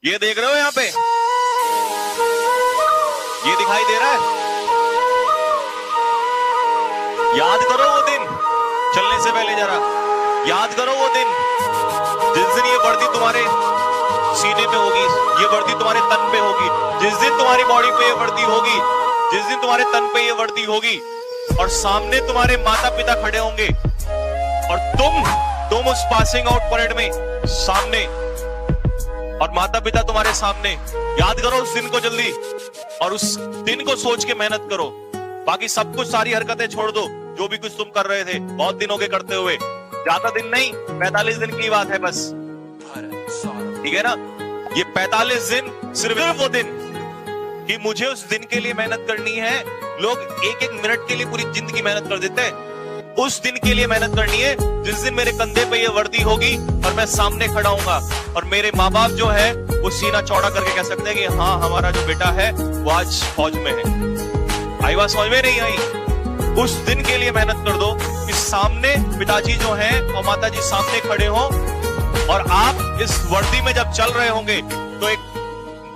ये देख रहे हो यहाँ पे, ये दिखाई दे रहा है? याद करो वो दिन, चलने से पहले जरा याद करो वो दिन जिस दिन ये वर्दी तुम्हारे सीने पे होगी, ये वर्दी तुम्हारे तन पे होगी, जिस दिन तुम्हारी बॉडी पे ये वर्दी होगी, जिस दिन तुम्हारे तन पे ये वर्दी होगी और सामने तुम्हारे माता पिता खड़े होंगे और तुम उस पासिंग आउट परेड में सामने और माता पिता तुम्हारे सामने। याद करो उस दिन को जल्दी और उस दिन को सोच के मेहनत करो। बाकी सब कुछ, सारी हरकतें छोड़ दो, जो भी कुछ तुम कर रहे थे बहुत दिन हो गए करते हुए। ज्यादा दिन नहीं, 45 दिन की बात है बस, ठीक है ना? ये 45 दिन सिर्फ वो दिन कि मुझे उस दिन के लिए मेहनत करनी है। लोग एक एक मिनट के लिए पूरी जिंदगी मेहनत कर देते हैं। उस दिन के लिए मेहनत करनी है जिस दिन मेरे कंधे पे ये वर्दी होगी और मैं सामने खड़ा हूंगा और मेरे माँ बाप जो है वो सीना चौड़ा करके कह सकते हैं कि हाँ, हमारा जो बेटा है वो आज फौज में है। आई बात समझ में नहीं आई? उस दिन के लिए मेहनत कर दो कि सामने पिताजी जो हैं और माताजी सामने खड़े हो और आप इस वर्दी में जब चल रहे होंगे तो एक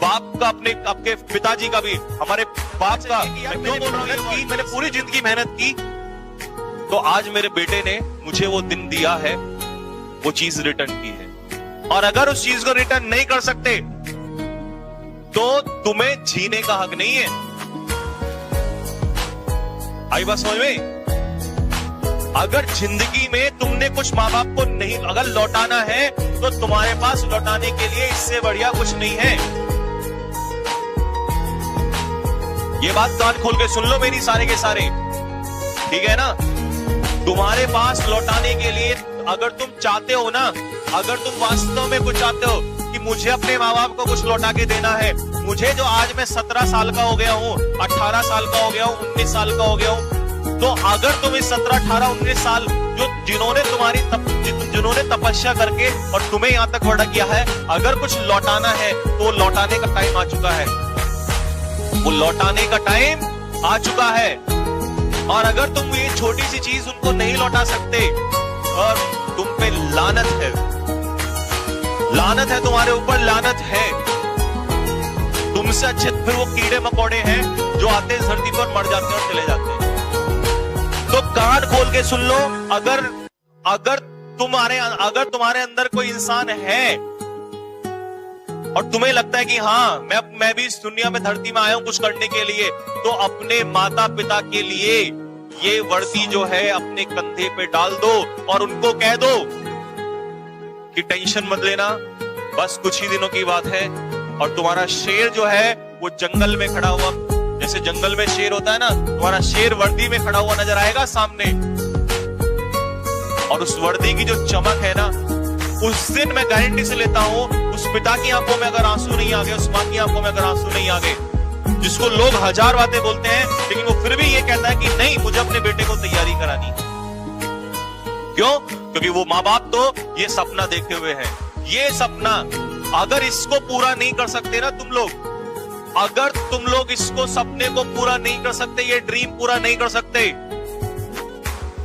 बाप का, अपने आपके पिताजी का भी, हमारे बाप का, मैं क्यों बोल रहा हूं, मैंने पूरी जिंदगी मेहनत की तो आज मेरे बेटे ने मुझे वो दिन दिया है, वो चीज रिटर्न की है। और अगर उस चीज को रिटर्न नहीं कर सकते तो तुम्हें जीने का हक नहीं है। आई बात समझ में? अगर जिंदगी में तुमने कुछ माँ बाप को नहीं अगर लौटाना है तो तुम्हारे पास लौटाने के लिए इससे बढ़िया कुछ नहीं है। ये बात कान खोल के सुन लो मेरी, सारे के सारे, ठीक है ना? तुम्हारे पास लौटाने के लिए अगर तुम चाहते हो ना, अगर तुम वास्तव में कुछ चाहते हो कि मुझे अपने माँ बाप को कुछ लौटा के देना है, मुझे जो आज मैं 17 साल का हो गया हूँ, 18 साल का हो गया हूँ, 19 साल का हो गया हूँ, तो अगर तुम इस 17, 18, 19 साल जिन्होंने तपस्या करके और तुम्हें यहाँ तक बड़ा किया है, अगर कुछ लौटाना है तो लौटाने का टाइम आ चुका है। वो लौटाने का टाइम आ चुका है। और अगर तुम ये छोटी सी चीज उनको नहीं लौटा सकते और तुम पे लानत है, लानत है तुम्हारे ऊपर, लानत है। तुमसे अच्छे फिर वो कीड़े मकोड़े हैं जो आते हैं धरती पर, मर जाते हैं और चले जाते हैं। तो कान खोल के सुन लो, अगर तुम्हारे अंदर कोई इंसान है और तुम्हें लगता है कि हाँ, मैं भी इस दुनिया में, धरती में आया हूं कुछ करने के लिए, तो अपने माता पिता के लिए ये वर्दी जो है अपने कंधे पे डाल दो और उनको कह दो कि टेंशन मत लेना, बस कुछ ही दिनों की बात है और तुम्हारा शेर जो है वो जंगल में खड़ा हुआ, जैसे जंगल में शेर होता है ना, तुम्हारा शेर वर्दी में खड़ा हुआ नजर आएगा सामने। और उस वर्दी की जो चमक है ना, उस दिन मैं गारंटी से लेता हूं, उस पिता की आंखों में अगर आंसू नहीं आ गए, उस मां की आंखों में अगर आंसू नहीं आ गए, जिसको लोग हजार बातें बोलते हैं लेकिन वो फिर भी ये कहता है कि नहीं, मुझे अपने बेटे को तैयारी करानी है। क्यों? क्योंकि वो माँ बाप तो ये सपना देखे हुए हैं। ये सपना अगर इसको पूरा नहीं कर सकते ना तुम लोग, अगर तुम लोग इसको, सपने को पूरा नहीं कर सकते, ये ड्रीम पूरा नहीं कर सकते,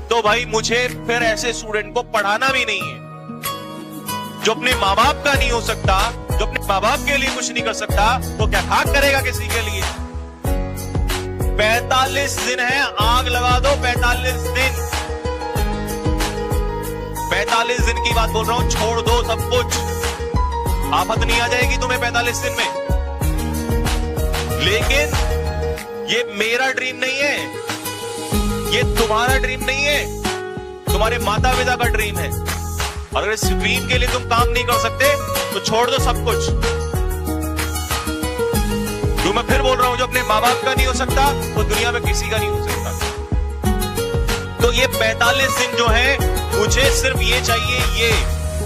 तो भाई मुझे फिर ऐसे स्टूडेंट को पढ़ाना भी नहीं है। जो अपने माँ बाप का नहीं हो सकता, जो अपने माँ बाप के लिए कुछ नहीं कर सकता, तो क्या खाक करेगा किसी के लिए? 45 दिन है, आग लगा दो 45 दिन। 45 दिन की बात बोल रहा हूं, छोड़ दो सब कुछ, आफत नहीं आ जाएगी तुम्हें 45 दिन में। लेकिन ये मेरा ड्रीम नहीं है, ये तुम्हारा ड्रीम नहीं है, तुम्हारे माता पिता का ड्रीम है। और अगर इस ड्रीम के लिए तुम काम नहीं कर सकते तो छोड़ दो सब कुछ। जो मैं फिर बोल रहा हूं, जो अपने माँ बाप का नहीं हो सकता वो दुनिया में किसी का नहीं हो सकता। तो ये 45 दिन जो है, मुझे सिर्फ ये चाहिए,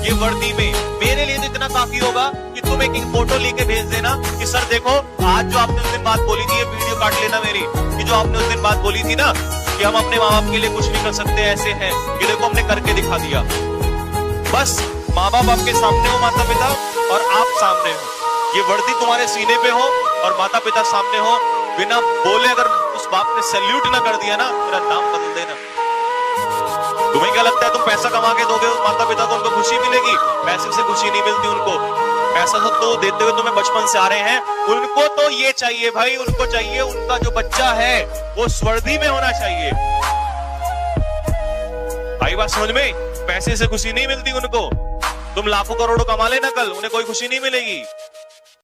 ये वर्दी में मेरे लिए तो इतना काफी होगा कि तुम एक फोटो लेके भेज देना कि सर देखो, आज जो आपने उस दिन बात बोली थी, ये वीडियो काट लेना मेरी, कि जो आपने उस दिन बात बोली थी ना कि हम अपने माँ बाप के लिए कुछ नहीं कर सकते, ऐसे हैं, ये देखो हमने करके दिखा दिया। बस माँ बाप आपके सामने हो, माता पिता, और आप सामने हो, ये वर्दी तुम्हारे सीने पे हो और माता पिता सामने हो, बिना बोले अगर उस बाप ने सैल्यूट ना कर दिया ना, मेरा नाम बदल देना। तुम्हें क्या लगता है तुम पैसा कमा के दोगे माता पिता को, उनको खुशी मिलेगी? पैसे से खुशी नहीं मिलती उनको। पैसा तो देते हुए तुम्हें बचपन से आ रहे हैं, उनको तो ये चाहिए भाई, उनको चाहिए उनका जो बच्चा है वो स्वर्दी में होना चाहिए। आई बात समझ में? पैसे से खुशी नहीं मिलती उनको। तुम लाखों करोड़ों कमा लेना, कल उन्हें कोई खुशी नहीं मिलेगी।